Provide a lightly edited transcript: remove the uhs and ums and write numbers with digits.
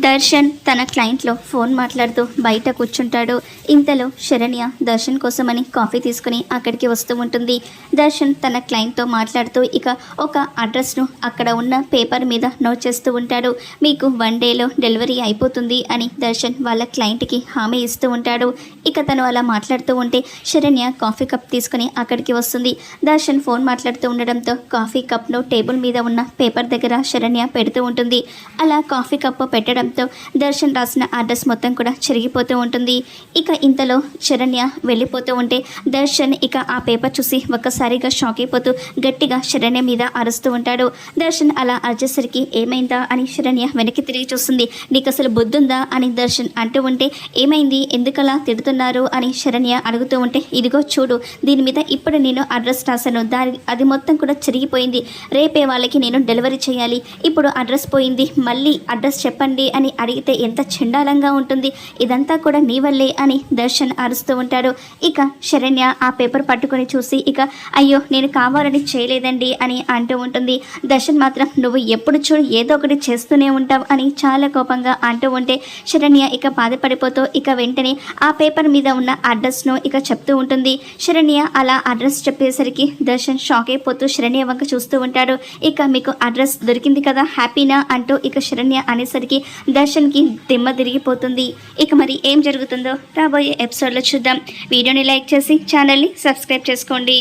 దర్శన్ తన క్లయింట్లో ఫోన్ మాట్లాడుతూ బయట కూర్చుంటాడు. ఇంతలో శరణ్య దర్శన్ కోసమని కాఫీ తీసుకుని అక్కడికి వస్తూ ఉంటుంది. దర్శన్ తన క్లయింట్తో మాట్లాడుతూ ఇక ఒక అడ్రస్ను అక్కడ ఉన్న పేపర్ మీద నోట్ చేస్తూ ఉంటాడు. మీకు 1 డేలో డెలివరీ అయిపోతుంది అని దర్శన్ వాళ్ళ క్లయింట్కి హామీ ఇస్తూ ఉంటాడు. ఇక తను అలా మాట్లాడుతూ ఉంటే శరణ్య కాఫీ కప్ తీసుకుని అక్కడికి వస్తుంది. దర్శన్ ఫోన్ మాట్లాడుతూ ఉండడంతో కాఫీ కప్ను టేబుల్ మీద ఉన్న పేపర్ దగ్గర శరణ్య పెడుతూ ఉంటుంది. అలా కాఫీ కప్పు పెట్టడంతో దర్శన్ రాసిన అడ్రస్ మొత్తం కూడా చెరిగిపోతూ ఉంటుంది. ఇక ఇంతలో శరణ్య వెళ్ళిపోతూ ఉంటే దర్శన్ ఇక ఆ పేపర్ చూసి ఒక్కసారిగా షాక్ అయిపోతూ గట్టిగా శరణ్య మీద అరుస్తూ ఉంటాడు. దర్శన్ అలా అరిచేసరికి ఏమైందా అని శరణ్య వెనక్కి తిరిగి చూస్తుంది. నీకు అసలు బుద్ధుందా అని దర్శన్ అంటూ ఉంటే ఏమైంది, ఎందుకలా తిడుతున్నారు అని శరణ్య అడుగుతూ ఉంటే ఇదిగో చూడు, దీని మీద ఇప్పుడు నేను అడ్రస్ రాశాను, అది మొత్తం కూడా చెరిగిపోయింది. రేపే వాళ్ళకి నేను డెలివరీ చేయాలి. ఇప్పుడు అడ్రస్ పోయింది, మళ్ళీ అడ్రస్ చెప్పండి అని అడిగితే ఎంత చండాలంగా ఉంటుంది. ఇదంతా కూడా నీ వల్లే అని దర్శన్ అరుస్తూ ఉంటాడు. ఇక శరణ్య ఆ పేపర్ పట్టుకొని చూసి ఇక అయ్యో నేను కావాలని చేయలేదండి అని అంటూ ఉంటుంది. దర్శన్ మాత్రం నువ్వు ఎప్పుడు చూడు ఏదో ఒకటి చేస్తూనే ఉంటావు అని చాలా కోపంగా అంటూ ఉంటే శరణ్య ఇక బాధపడిపోతూ ఇక వెంటనే ఆ పేపర్ మీద ఉన్న అడ్రస్ను ఇక చెప్తూ ఉంటుంది. శరణ్య అలా అడ్రస్ చెప్పేసరికి దర్శన్ షాక్ అయిపోతూ శరణ్య వంక చూస్తూ ఉంటాడు. ఇక మీకు అడ్రస్ దొరికింది కదా, హ్యాపీనా అంటూ ఇక శరణ్య అనేసరికి దర్శన్కి దిమ్మ తిరిగిపోతుంది. ఇక మరి ఏం జరుగుతుందో రాబోయే ఎపిసోడ్లో చూద్దాం. వీడియోని లైక్ చేసి ఛానల్ని సబ్స్క్రైబ్ చేసుకోండి.